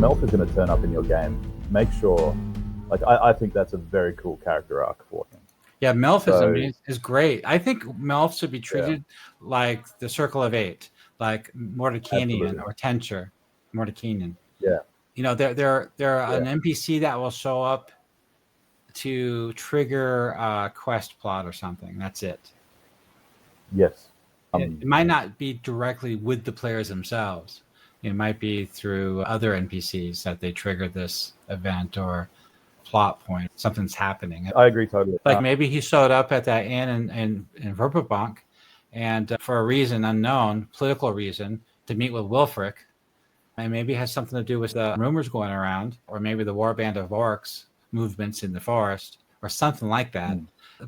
Melf is going to turn up in your game, make sure, like, I think that's a very cool character arc for him. Yeah, Melf is great. I think Melf should be treated like the Circle of Eight, like Mordecanian or Tenture, Mordecanian. Yeah. You know, they're an NPC that will show up to trigger a quest plot or something. That's it. Yes. It might not be directly with the players themselves. It might be through other NPCs that they trigger this event or plot point. Something's happening. I agree totally. Like maybe he showed up at that inn in Verbobonc, and for a reason unknown, political reason, to meet with Wilfric. And maybe it has something to do with the rumors going around, or maybe the warband of orcs movements in the forest, or something like that.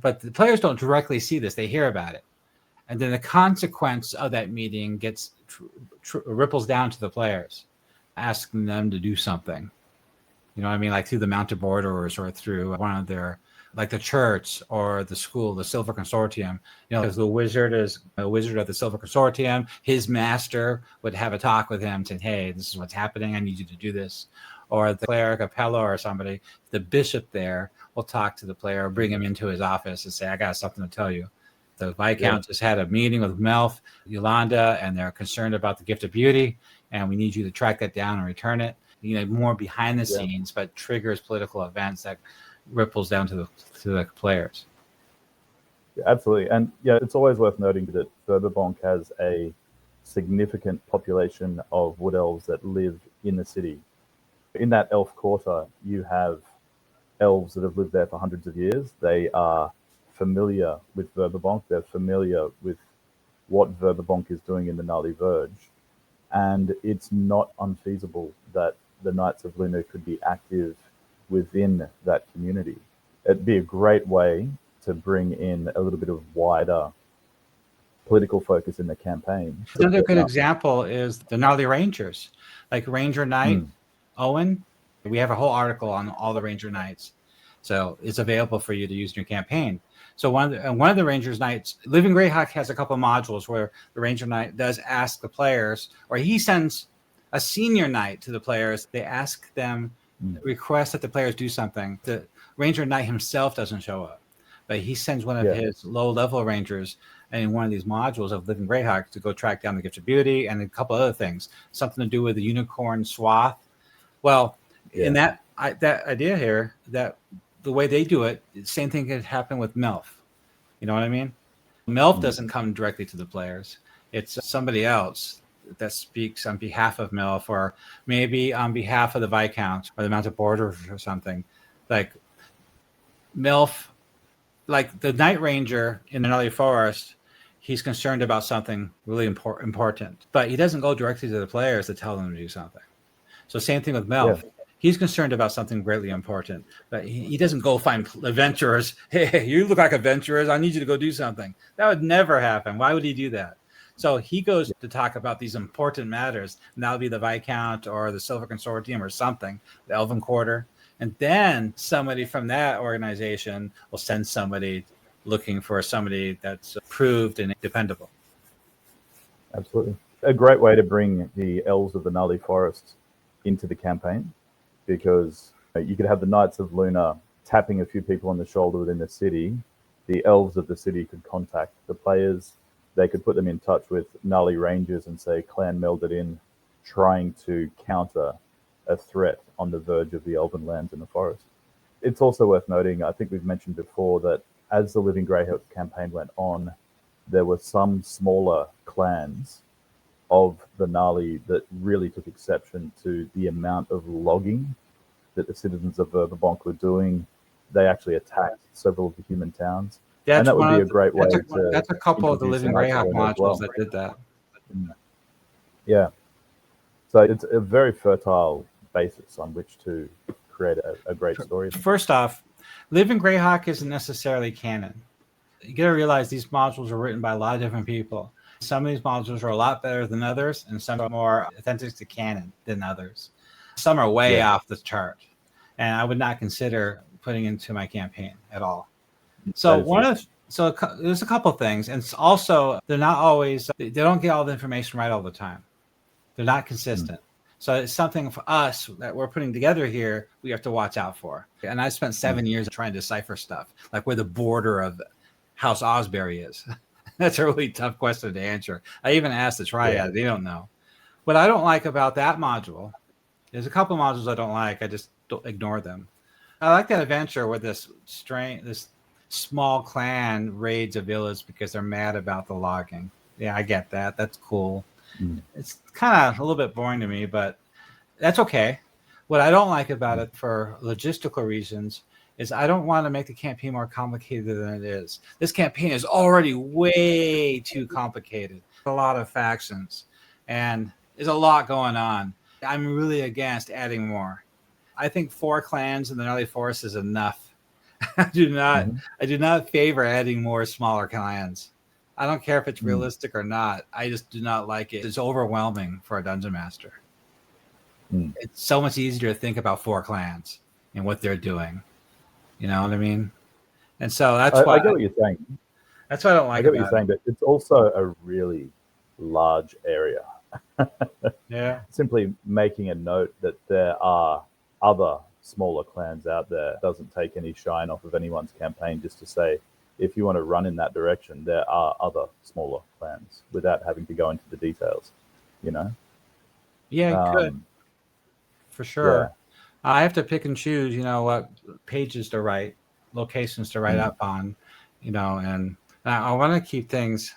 But the players don't directly see this. They hear about it. And then the consequence of that meeting gets ripples down to the players, asking them to do something. You know what I mean? Like through the mounted borderers or through one of their, like the church or the school, the Silver Consortium. You know, because the wizard is a wizard of the Silver Consortium. His master would have a talk with him saying, hey, this is what's happening. I need you to do this. Or the cleric, a Pella or somebody, the bishop there will talk to the player, bring him into his office and say, I got something to tell you. The Viscount just had a meeting with Melf, Yolanda, and they're concerned about the gift of beauty, and we need you to track that down and return it. You know, more behind the scenes, but triggers political events that ripples down to the players. Yeah, absolutely. And yeah, it's always worth noting that Verbobonc has a significant population of wood elves that live in the city. In that elf quarter, you have elves that have lived there for hundreds of years. They are familiar with Verbobonc. They're familiar with what Verbobonc is doing in the Gnarley Verge. And it's not unfeasible that the Knights of Luna could be active within that community. It'd be a great way to bring in a little bit of wider political focus in the campaign. Another good example is the Gnarley Rangers, like Ranger Knight Owen. We have a whole article on all the Ranger Knights, so it's available for you to use in your campaign. So one of the Rangers Knights, Living Greyhawk has a couple of modules where the Ranger Knight does ask the players, or he sends a senior knight to the players. They ask them, request that the players do something. The Ranger Knight himself doesn't show up, but he sends one of his low-level Rangers in one of these modules of Living Greyhawk to go track down the Gift of Beauty and a couple other things, something to do with the unicorn swath. Well, in that idea here, that the way they do it, the same thing could happen with Melf. You know what I mean? Melf doesn't come directly to the players. It's somebody else that speaks on behalf of Melf, or maybe on behalf of the Viscount or the Mounted Borderers or something. Like Melf, like the Night Ranger in the Gnarley Forest, he's concerned about something really important, but he doesn't go directly to the players to tell them to do something. So same thing with Melf. He's concerned about something greatly important, but he doesn't go find adventurers. Hey, you look like adventurers. I need you to go do something. That would never happen. Why would he do that? So he goes to talk about these important matters, and that'll be the Viscount or the Silver Consortium or something, the Elven Quarter. And then somebody from that organization will send somebody looking for somebody that's approved and dependable. Absolutely. A great way to bring the Elves of the Gnarley Forest into the campaign, because you could have the Knights of Luna tapping a few people on the shoulder within the city. The Elves of the city could contact the players. They could put them in touch with Gnarley Rangers and say, clan melded in, trying to counter a threat on the verge of the Elven lands in the forest. It's also worth noting, I think we've mentioned before, that as the Living Greyhawk campaign went on, there were some smaller clans of the Gnarley that really took exception to the amount of logging that the citizens of Verbobonc were doing. They actually attacked several of the human towns. And that would be a great way to... That's a couple of the Living Greyhawk modules that did that. Yeah. So it's a very fertile basis on which to create a great story. First off, Living Greyhawk isn't necessarily canon. You got to realize these modules are written by a lot of different people. Some of these modules are a lot better than others, and some are more authentic to canon than others. Some are way off the chart, and I would not consider putting into my campaign at all. So there's a couple things, and it's also they're not always, they don't get all the information right all the time. They're not consistent. So it's something for us that we're putting together here, we have to watch out for. And I spent 7 years trying to decipher stuff, like where the border of House Osbury is. That's a really tough question to answer. I even asked the Triad, they don't know. What I don't like about that module, there's a couple of modules I don't like. I just don't ignore them. I like that adventure where this small clan raids a village because they're mad about the logging. Yeah, I get that. That's cool. It's kind of a little bit boring to me, but that's okay. What I don't like about it for logistical reasons is I don't want to make the campaign more complicated than it is. This campaign is already way too complicated. A lot of factions, and there's a lot going on. I'm really against adding more. I think 4 clans in the Gnarley Forest is enough. I do not favor adding more smaller clans. I don't care if it's realistic or not. I just do not like it. It's overwhelming for a dungeon master. It's so much easier to think about 4 clans and what they're doing. You know what I mean? And so that's why I get what you're saying. That's what I don't like. I get what you're saying, but it's also a really large area. Yeah. Simply making a note that there are other smaller clans out there doesn't take any shine off of anyone's campaign. Just to say, if you want to run in that direction, there are other smaller clans without having to go into the details, you know? Yeah, good. For sure. Yeah. I have to pick and choose, what pages to write, locations to write up on, and I want to keep things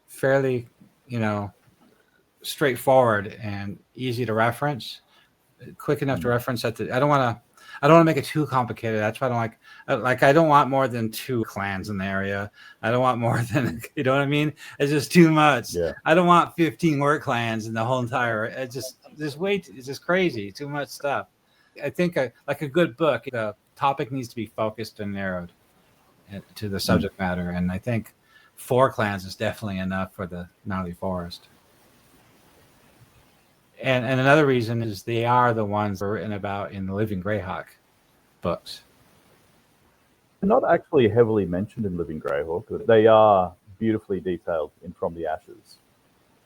fairly, straightforward and easy to reference, quick enough to reference I don't want to make it too complicated. That's why I don't like I don't want more than 2 clans in the area. I don't want more than, you know what I mean? It's just too much. Yeah. I don't want 15 work clans in the whole entire, it's just crazy, too much stuff. I think like a good book, the topic needs to be focused and narrowed to the subject matter. And I think 4 clans is definitely enough for the Gnarley Forest. And another reason is they are the ones that are written about in the Living Greyhawk books. They're not actually heavily mentioned in Living Greyhawk, but they are beautifully detailed in From the Ashes,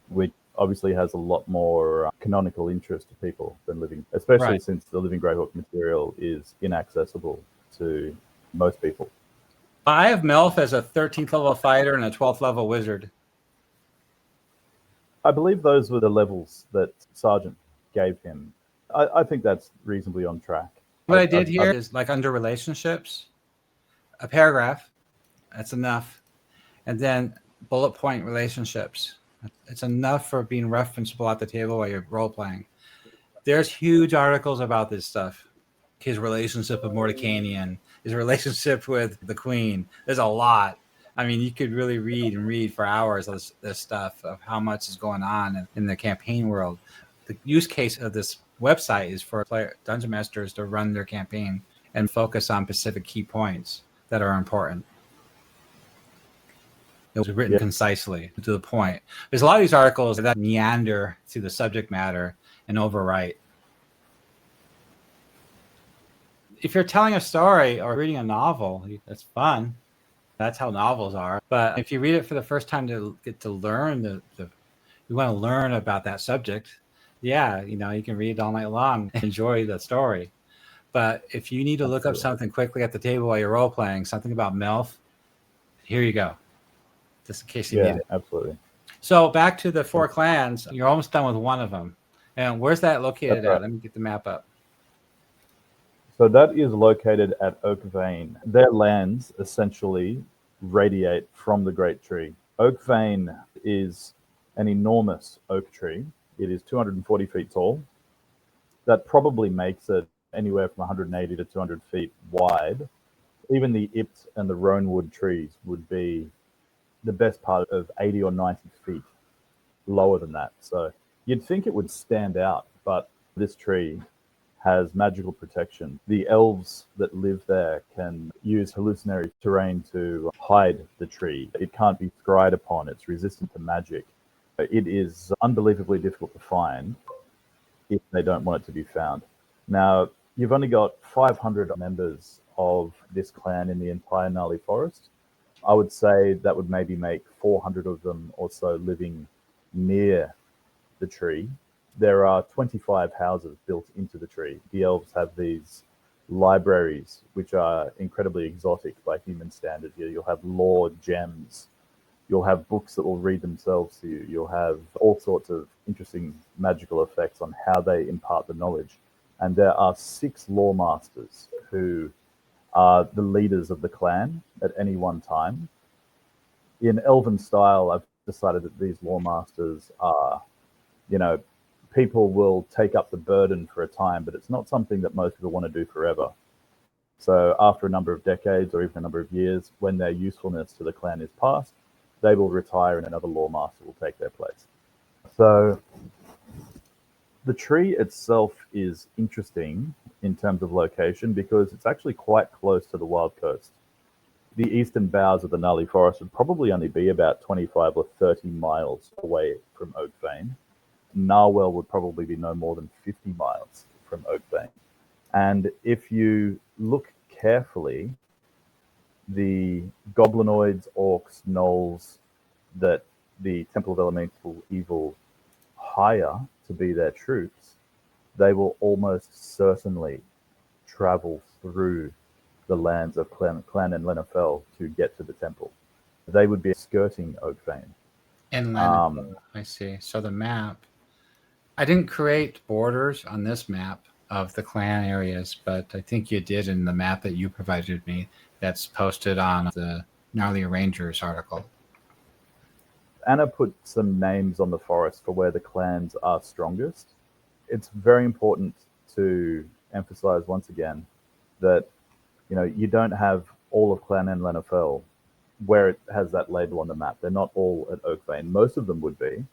which obviously has a lot more canonical interest to people than Living, especially since the Living Greyhawk material is inaccessible to most people. I have Melf as a 13th level fighter and a 12th level wizard. I believe those were the levels that Sergeant gave him. I think that's reasonably on track. What I did here is like under relationships, a paragraph, that's enough. And then bullet point relationships. It's enough for being referenceable at the table while you're role playing. There's huge articles about this stuff. His relationship with Mordecanian, his relationship with the Queen. There's a lot. I mean, you could really read for hours of this stuff of how much is going on in the campaign world. The use case of this website is for dungeon masters to run their campaign and focus on specific key points that are important. It was written concisely to the point. There's a lot of these articles that meander through the subject matter and overwrite. If you're telling a story or reading a novel, that's fun. That's how novels are. But if you read it for the first time to get to learn you want to learn about that subject, you can read it all night long and enjoy the story. But if you need to look up something quickly at the table while you're role playing, something about Melf, here you go. Just in case you need it. Absolutely. So back to the 4 clans, you're almost done with one of them. And where's that located at? Let me get the map up. So that is located at Oakvane. Their lands essentially radiate from the Great Tree. Oakvane is an enormous oak tree. It is 240 feet tall. That probably makes it anywhere from 180 to 200 feet wide. Even the Ipt and the Roanwood trees would be the best part of 80 or 90 feet lower than that. So you'd think it would stand out, but this tree has magical protection. The elves that live there can use hallucinatory terrain to hide the tree. It can't be scryed upon. It's resistant to magic. It is unbelievably difficult to find if they don't want it to be found. Now, you've only got 500 members of this clan in the entire Gnarley Forest. I would say that would maybe make 400 of them or so living near the tree. there are 25 houses built into the tree. The elves have these libraries, which are incredibly exotic by human standards. You'll have lore gems. You'll have books that will read themselves to you. You'll have all sorts of interesting magical effects on how they impart the knowledge. And there are 6 lore masters who are the leaders of the clan at any one time. In Elven style, I've decided that these lore masters are, people will take up the burden for a time, but it's not something that most people want to do forever. So after a number of decades or even a number of years, when their usefulness to the clan is past, they will retire and another lore master will take their place. So the tree itself is interesting in terms of location because it's actually quite close to the Wild Coast. The eastern boughs of the Gnarley Forest would probably only be about 25 or 30 miles away from Oakvane. Narwell would probably be no more than 50 miles from Oakvane. And if you look carefully, the goblinoids, orcs, gnolls that the Temple of Elemental Evil hire to be their troops, they will almost certainly travel through the lands of Clan and Lenafel to get to the temple. They would be skirting Oakvane. In Lenafel, I see. So the map, I didn't create borders on this map of the clan areas, but I think you did in the map that you provided me that's posted on the Gnarley Rangers article. Anna put some names on the forest for where the clans are strongest. It's very important to emphasize once again that you don't have all of Clan and Lenafel where it has that label on the map. They're not all at Oakvane. Most of them would be,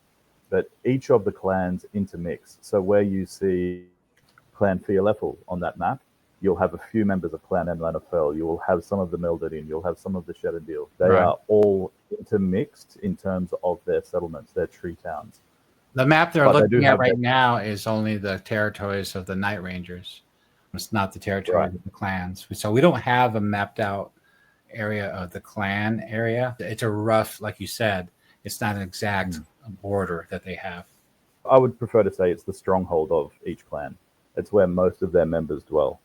but each of the clans intermix. So where you see Clan Fialefel on that map, you'll have a few members of Clan and Lenafel. You will have some of the Meldedian. You'll have some of the Shedadil. They are all intermixed in terms of their settlements, their tree towns. The map they're looking at right now is only the territories of the Night Rangers. It's not the territory of the clans. So we don't have a mapped out area of the clan area. It's a rough, like you said, it's not an exact border that they have. I would prefer to say it's the stronghold of each clan. It's where most of their members dwell.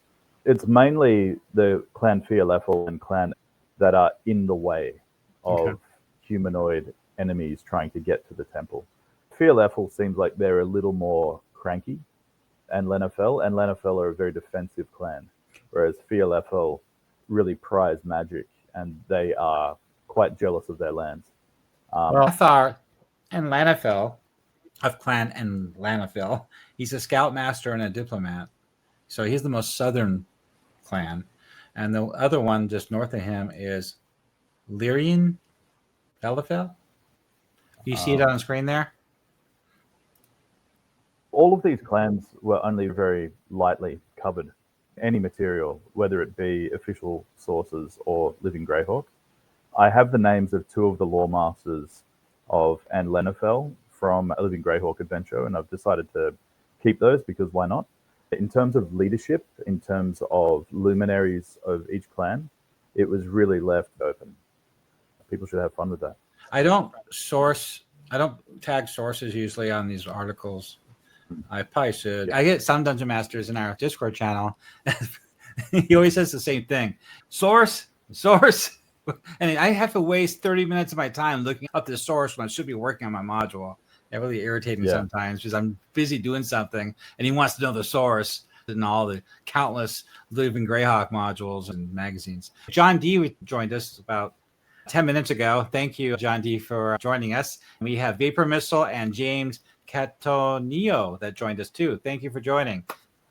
It's mainly the Clan Fialefel and clan that are in the way of humanoid enemies trying to get to the temple. Fialefel seems like they're a little more cranky and Lenafel are a very defensive clan, whereas Fialefel really prize magic and they are quite jealous of their lands. Lothar and Lenafel of Clan and Lenafel, he's a scoutmaster and a diplomat, so he's the most southern clan, and the other one just north of him is Lyrian Elefel. You see it on the screen there? All of these clans were only very lightly covered. Any material, whether it be official sources or Living Greyhawk. I have the names of 2 of the lore masters of Anne Lenafel from a Living Greyhawk adventure, and I've decided to keep those because why not? In terms of leadership, in terms of luminaries of each clan, it was really left open. People should have fun with that. I don't tag sources usually on these articles. I probably should. I get some Dungeon Masters in our Discord channel. He always says the same thing. Source. And I have to waste 30 minutes of my time looking up the source when I should be working on my module. It's really irritating sometimes because I'm busy doing something and he wants to know the source and all the countless Living Greyhawk modules and magazines. John D. joined us about 10 minutes ago. Thank you, John D., for joining us. We have Vapor Missile and James Catonio that joined us too. Thank you for joining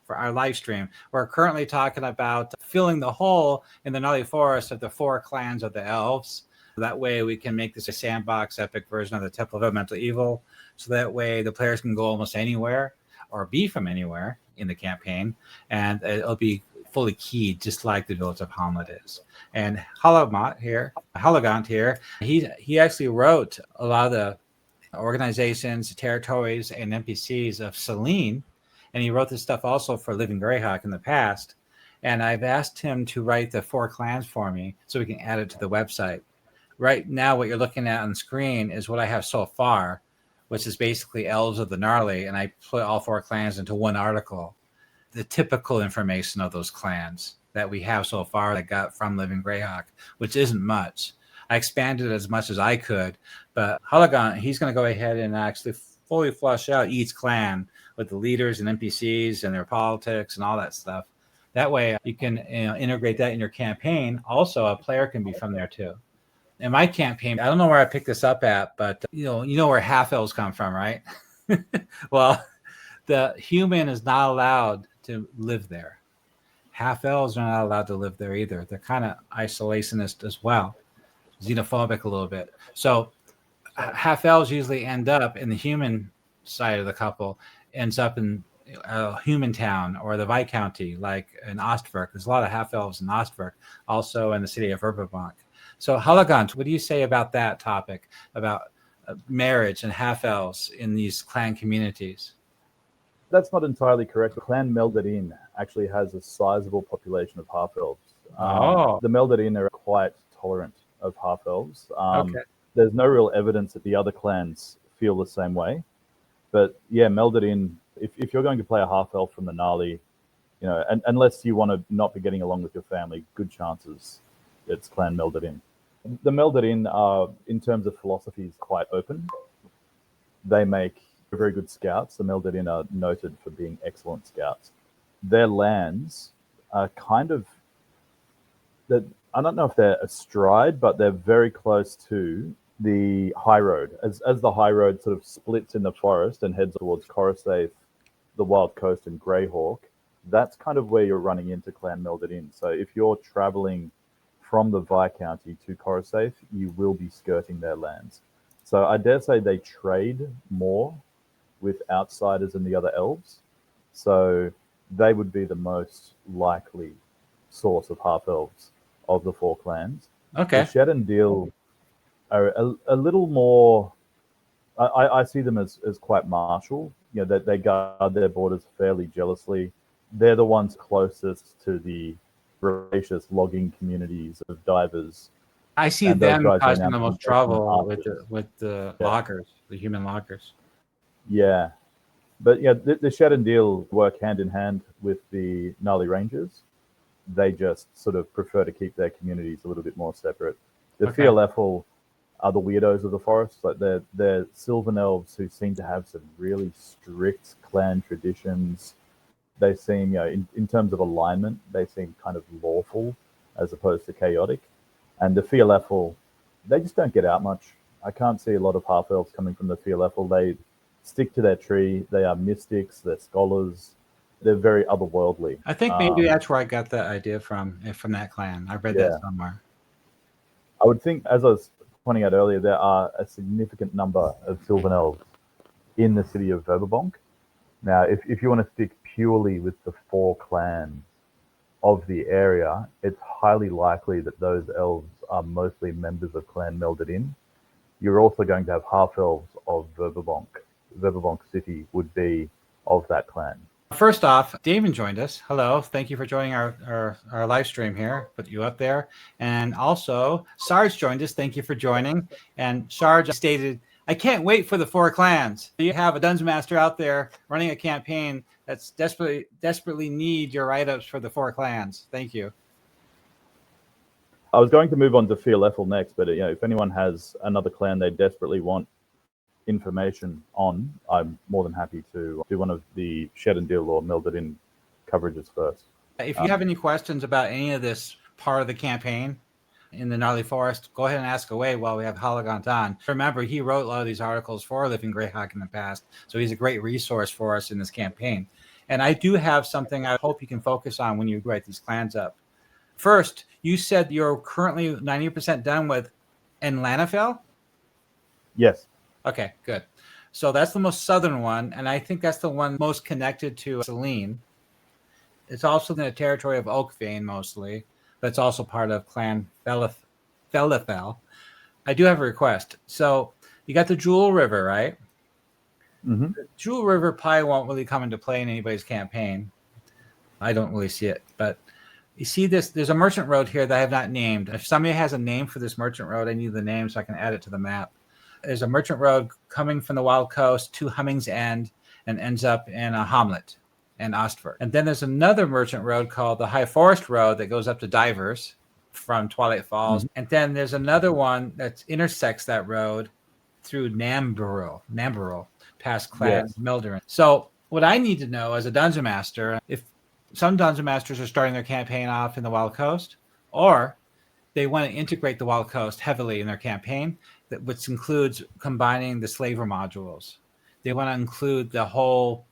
for our live stream. We're currently talking about filling the hole in the Gnarley Forest of the 4 clans of the elves. That way we can make this a sandbox epic version of the Temple of Elemental Evil. So that way the players can go almost anywhere or be from anywhere in the campaign. And it'll be fully keyed just like the Village of Hamlet is. And Haligaunt here, he actually wrote a lot of the organizations, territories, and NPCs of Selene, and he wrote this stuff also for Living Greyhawk in the past. And I've asked him to write the 4 clans for me so we can add it to the website. Right now, what you're looking at on screen is what I have so far. which is basically Elves of the Gnarly, and I put all 4 clans into one article. The typical information of those clans that we have so far that got from Living Greyhawk, which isn't much. I expanded as much as I could, but Haligaunt, he's going to go ahead and actually fully flush out each clan with the leaders and NPCs and their politics and all that stuff. That way you can integrate that in your campaign. Also, a player can be from there too. In my campaign, I don't know where I picked this up at, but you know where half elves come from, right? Well, the human is not allowed to live there. Half elves are not allowed to live there either. They're kind of isolationist as well, xenophobic a little bit. So half elves usually end up in the human side of the couple, ends up in a human town or the Viscounty, like in Ostwerk. There's a lot of half elves in Ostwerk, also in the city of Verbobonc. So Haligaunt, what do you say about that topic, about marriage and half elves in these clan communities? That's not entirely correct. The clan Melded Inn actually has a sizable population of half elves. The Melded Inn are quite tolerant of half elves. Okay. There's no real evidence that the other clans feel the same way. But yeah, Melded Inn, if you're going to play a half elf from the Gnarley, and unless you want to not be getting along with your family, good chances it's clan Melded Inn. The Melded Inn are, in terms of philosophy, is quite open. They make very good scouts. The Melded Inn are noted for being excellent scouts. Their lands are kind of, I don't know if they're astride, but they're very close to the high road. As the high road sort of splits in the forest and heads towards Coruscant, the Wild Coast, and Greyhawk, that's kind of where you're running into clan Melded Inn. So if you're traveling from the Viscounty to Coruscant, you will be skirting their lands. So I dare say they trade more with outsiders than the other elves. So they would be the most likely source of half elves of the 4 clans. Okay. The Shed and Deal are a little more, I see them as quite martial. That they guard their borders fairly jealously. They're the ones closest to the voracious logging communities of divers. I see them causing the most trouble with the loggers, the human loggers. Yeah. But yeah, the Shed and Deal work hand in hand with the Gnarley Rangers. They just sort of prefer to keep their communities a little bit more separate. The Fear Leffel are the weirdos of the forest. Like they're Sylvan elves who seem to have some really strict clan traditions. They seem, in terms of alignment, they seem kind of lawful as opposed to chaotic. And the Fear Leffel, they just don't get out much. I can't see a lot of half elves coming from the Fear Leffel. They stick to their tree. They are mystics. They're scholars. They're very otherworldly. I think maybe that's where I got that idea from that clan. I read that somewhere. I would think, as I was pointing out earlier, there are a significant number of Sylvan elves in the city of Verbobonc. Now, if you want to stick purely with the 4 clans of the area, it's highly likely that those elves are mostly members of clan Melded Inn. You're also going to have half elves of Verbobonc. Verbobonc City would be of that clan. First off, David joined us. Hello. Thank you for joining our live stream here. Put you up there. And also, Sarge joined us. Thank you for joining. And Sarge stated, I can't wait for the 4 clans. You have a Dungeon Master out there running a campaign that's desperately need your write-ups for the 4 clans. Thank you. I was going to move on to Fear Leffel next, but if anyone has another clan they desperately want information on, I'm more than happy to do one of the Shed and Deal or Melded Inn coverages first. If you have any questions about any of this part of the campaign in the Gnarley Forest, go ahead and ask away while we have Haligaunt on. Remember, he wrote a lot of these articles for Living Greyhawk in the past, so he's a great resource for us in this campaign. And I do have something I hope you can focus on when you write these clans up. First, you said you're currently 90% done with Enlanafel? Yes. Okay, good. So that's the most southern one, and I think that's the one most connected to Selene. It's also in the territory of Oakvein mostly, but it's also part of Clan Felifel. I do have a request. So you got the Jewel River, right? Mm-hmm. The Jewel River probably won't really come into play in anybody's campaign. I don't really see it, but you see this, there's a merchant road here that I have not named. If somebody has a name for this merchant road, I need the name so I can add it to the map. There's a merchant road coming from the Wild Coast to Humming's End and ends up in a hamlet in Ostford. And then there's another merchant road called the High Forest Road that goes up to Divers from Twilight Falls. And then there's another one that intersects that road through Namburil, past Clan Melderin. So what I need to know as a dungeon master, if some dungeon masters are starting their campaign off in the Wild Coast, or they want to integrate the Wild Coast heavily in their campaign, which includes combining the slaver modules. They want to include the whole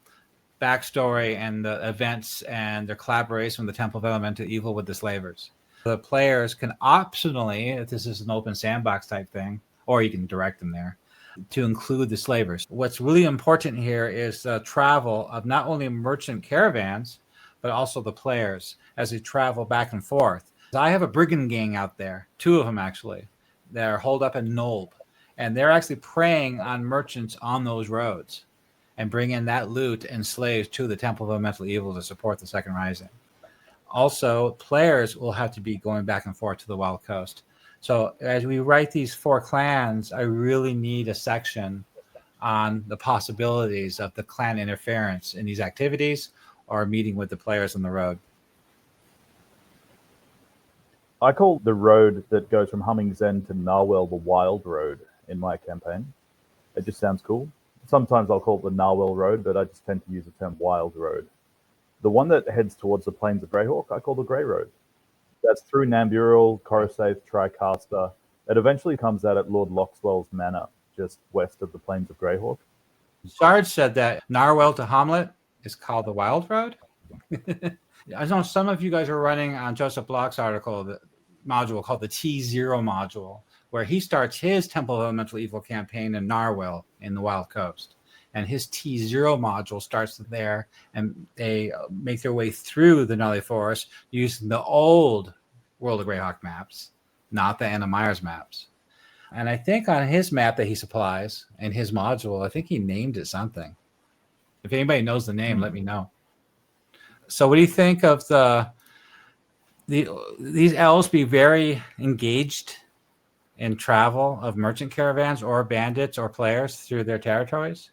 backstory and the events and their collaboration with the Temple of Elemental Evil with the slavers. The players can optionally, if this is an open sandbox type thing, or you can direct them there, to include the slavers. What's really important here is the travel of not only merchant caravans, but also the players as they travel back and forth. I have a brigand gang out there, 2 of them actually. They're holed up in Nolb, and they're actually preying on merchants on those roads and bringing that loot and slaves to the Temple of Elemental Evil to support the Second Rising. Also, players will have to be going back and forth to the Wild Coast. So as we write these 4 clans, I really need a section on the possibilities of the clan interference in these activities or meeting with the players on the road. I call the road that goes from Humming's End to Narwhal the Wild Road in my campaign. It just sounds cool. Sometimes I'll call it the Narwhal Road, but I just tend to use the term Wild Road. The one that heads towards the plains of Greyhawk, I call the Grey Road. That's through Namburil, Coruscant, Tricaster. It eventually comes out at Lord Loxwell's Manor, just west of the plains of Greyhawk. Sarge said that Narwhal to Hamlet is called the Wild Road. I know some of you guys are running on Joseph Block's article, the module called the T0 module, where he starts his Temple of Elemental Evil campaign in Narwhal in the Wild Coast. And his T0 module starts there, and they make their way through the Gnarley Forest using the old World of Greyhawk maps, not the Anna Myers maps. And I think on his map that he supplies in his module, I think he named it something. If anybody knows the name, let me know. So what do you think of these elves be very engaged in travel of merchant caravans or bandits or players through their territories?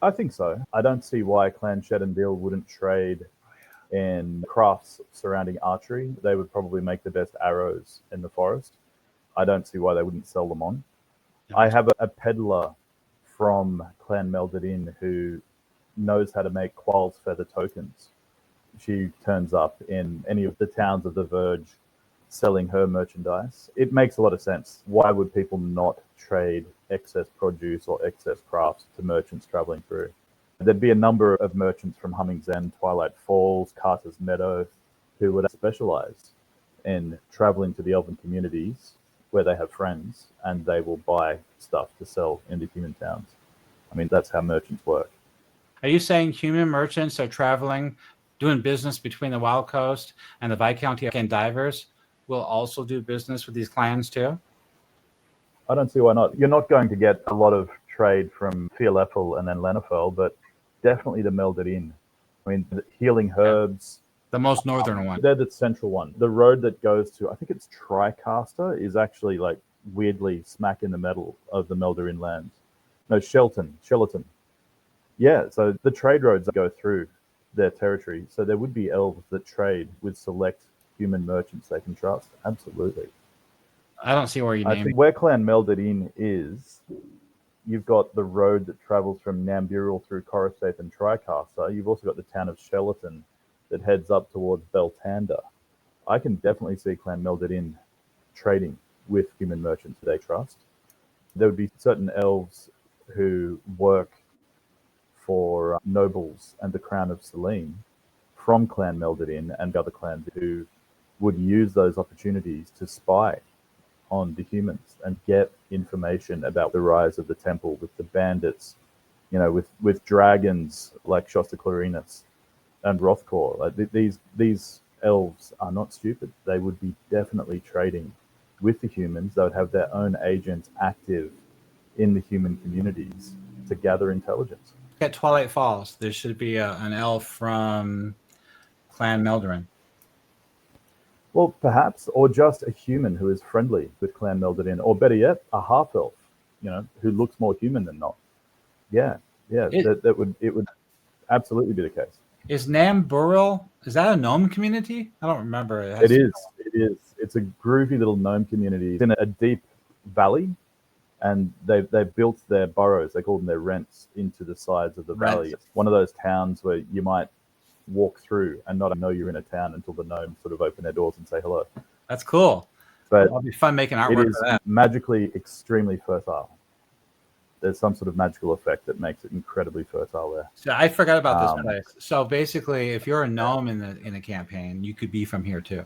I think so. I don't see why Clan Sheddenville wouldn't trade in crafts surrounding archery. They would probably make the best arrows in the forest. I don't see why they wouldn't sell them on. I have a peddler from Clan Melderin who knows how to make Qual's feather tokens. She turns up in any of the towns of the Verge selling her merchandise. It makes a lot of sense. Why would people not trade excess produce or excess crafts to merchants traveling through? There'd be a number of merchants from Humming's End, Twilight Falls, Carter's Meadow, who would specialize in traveling to the elven communities where they have friends, and they will buy stuff to sell in the human towns. I mean, that's how merchants work. Are you saying human merchants are traveling, doing business between the Wild Coast and the Viscounty and Divers will also do business with these clans too? I don't see why not. You're not going to get a lot of trade from Fialeffel and then Lenafel, but definitely the Melderin. I mean, the healing herbs. The most northern one. They're the central one. The road that goes to, I think it's Tricaster, is actually like weirdly smack in the middle of the Melderin lands. No, Shelaton. Yeah, so the trade roads go through their territory. So there would be elves that trade with select human merchants they can trust. Absolutely. I don't see where you I name think where Clan Melderin is, you've got the road that travels from Namburil through Coruscant and Tricaster. You've also got the town of Shelaton that heads up towards Beltanda. I can definitely see Clan Melderin trading with human merchants they trust. There would be certain elves who work for nobles and the Crown of Selene from Clan Melderin and other clans who would use those opportunities to spy on the humans and get information about the rise of the temple with the bandits, you know, with dragons like Shosta Clarinus and Rothkor. Like these elves are not stupid. They would be definitely trading with the humans. They would have their own agents active in the human communities to gather intelligence. At Twilight Falls, there should be an elf from Clan Melderin. Well, perhaps, or just a human who is friendly with Clan Melderin, or better yet, a half-elf who looks more human than not. Yeah, it would absolutely be the case. Is Nam Burrell, is that a gnome community? I don't remember. It is. It's a groovy little gnome community. It's in a deep valley, and they built their burrows, they call them their rents, into the sides of the valley. It's one of those towns where you might walk through and not know you're in a town until the gnomes sort of open their doors and say hello. That's cool. But it'll be fun making artwork it is for that. magically extremely fertile. There's some sort of magical effect that makes it incredibly fertile there. So I forgot about this place. So basically, if you're a gnome in a campaign, you could be from here too.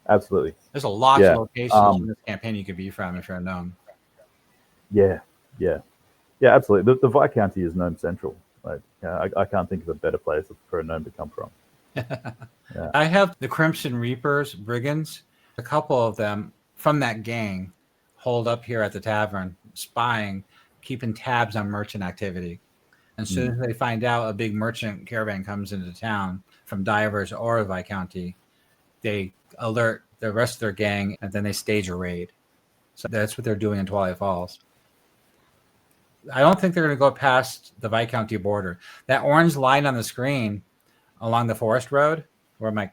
Absolutely. There's a lot of locations in this campaign you could be from if you're a gnome. Yeah, absolutely. The Viscounty is gnome central. Like, I can't think of a better place for a gnome to come from. Yeah. I have the Crimson Reapers, brigands, a couple of them from that gang holed up here at the tavern, spying, keeping tabs on merchant activity. And as soon as they find out a big merchant caravan comes into town from Divers or Viscounty, they alert the rest of their gang, and then they stage a raid. So that's what they're doing in Twilight Falls. I don't think they're going to go past the Viscounty border. That orange line on the screen along the forest road, where my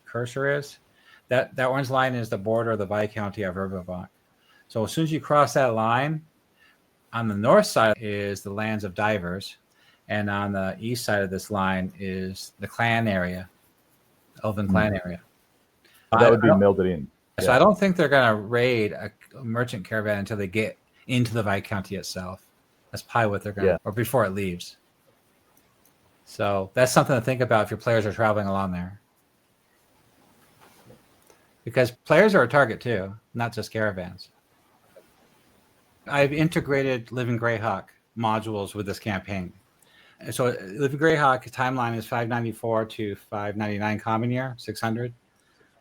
cursor is, that orange line is the border of the Viscounty of Verbobonc. So as soon as you cross that line, on the north side is the lands of Divers, and on the east side of this line is the clan area, Elven clan area. That would be melded in. So I don't think they're going to raid a merchant caravan until they get into the Viscounty itself. That's probably what they're going to, or before it leaves. So that's something to think about if your players are traveling along there. Because players are a target too, not just caravans. I've integrated Living Greyhawk modules with this campaign. So Living Greyhawk timeline is 594 to 599 common year, 600.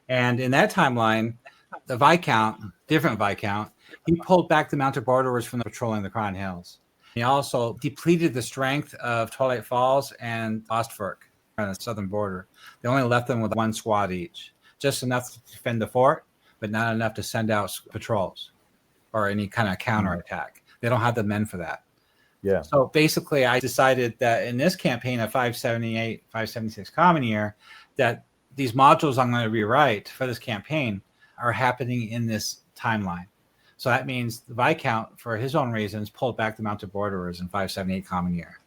And in that timeline, the Viscount, different Viscount, he pulled back the mounted borderers from patrolling the Crown Hills. He also depleted the strength of Twilight Falls and Ostfork on the southern border. They only left them with one squad each, just enough to defend the fort, but not enough to send out patrols or any kind of counterattack. They don't have the men for that. Yeah. So basically, I decided that in this campaign of 578, 576 common year, that these modules I'm going to rewrite for this campaign are happening in this timeline. So that means the Viscount, for his own reasons, pulled back the mounted borderers in 578 common year.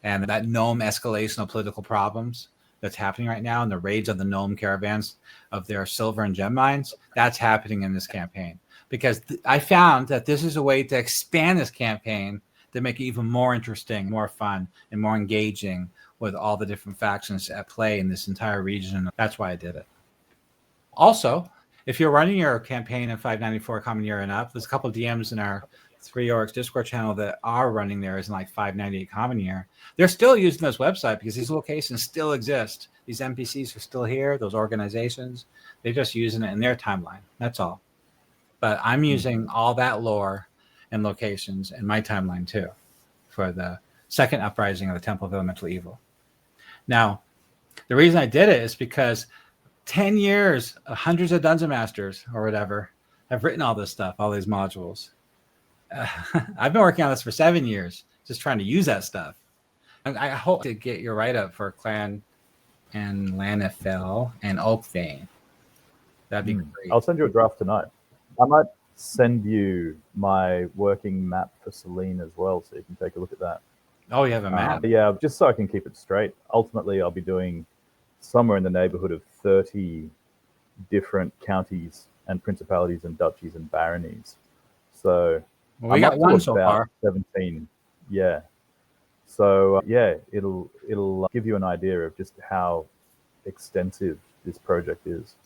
And that gnome escalation of political problems that's happening right now, and the raids of the gnome caravans of their silver and gem mines, that's happening in this campaign. Because I found that this is a way to expand this campaign to make it even more interesting, more fun, and more engaging with all the different factions at play in this entire region. That's why I did it. Also, if you're running your campaign in 594 common year and up, there's a couple of DMs in our Three Orcs Discord channel that are running theirs in like 598 common year. They're still using this website because these locations still exist. These NPCs are still here, those organizations. They're just using it in their timeline. That's all. But I'm using all that lore and locations in my timeline too for the second uprising of the Temple of Elemental Evil. Now, the reason I did it is because 10 years, hundreds of dungeon masters or whatever have written all this stuff, all these modules. I've been working on this for 7 years, just trying to use that stuff. I hope to get your write-up for Clan and Lanifel and Oakvein. That'd be great. I'll send you a draft tonight. I might send you my working map for Selene as well, so you can take a look at that. Oh, you have a map? Yeah, just so I can keep it straight. Ultimately, I'll be doing somewhere in the neighborhood of 30 different counties and principalities and duchies and baronies. So we got one so far. 17. Yeah. So it'll give you an idea of just how extensive this project is.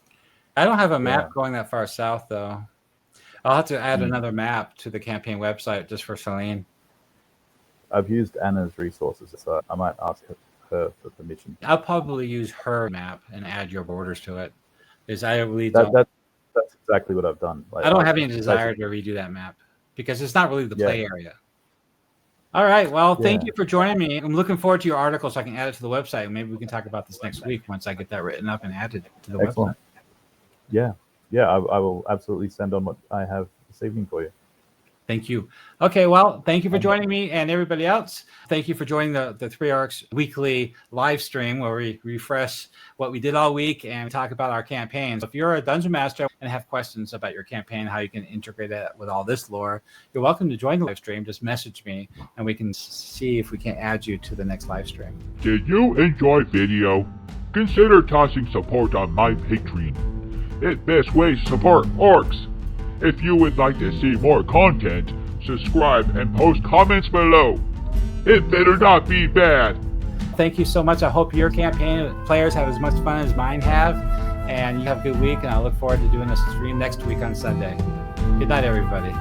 I don't have a map going that far south, though. I'll have to add another map to the campaign website just for Selene. I've used Anna's resources, so I might ask her for permission. I'll probably use her map and add your borders to it. Because I really that's exactly what I've done. I don't have any desire to redo that map because it's not really the play area. All right. Well, thank you for joining me. I'm looking forward to your article so I can add it to the website. Maybe we can talk about this next week once I get that written up and added to the website. Yeah. I will absolutely send on what I have this evening for you. Thank you. Okay, well, thank you for joining me and everybody else. Thank you for joining the Three Arcs weekly live stream where we refresh what we did all week and talk about our campaigns. If you're a dungeon master and have questions about your campaign, how you can integrate it with all this lore, you're welcome to join the live stream. Just message me and we can see if we can add you to the next live stream. Did you enjoy video? Consider tossing support on my Patreon. It's best way to support orcs. If you would like to see more content, subscribe and post comments below. It better not be bad. Thank you so much. I hope your campaign players have as much fun as mine have, and you have a good week, and I look forward to doing this stream next week on Sunday. Good night, everybody.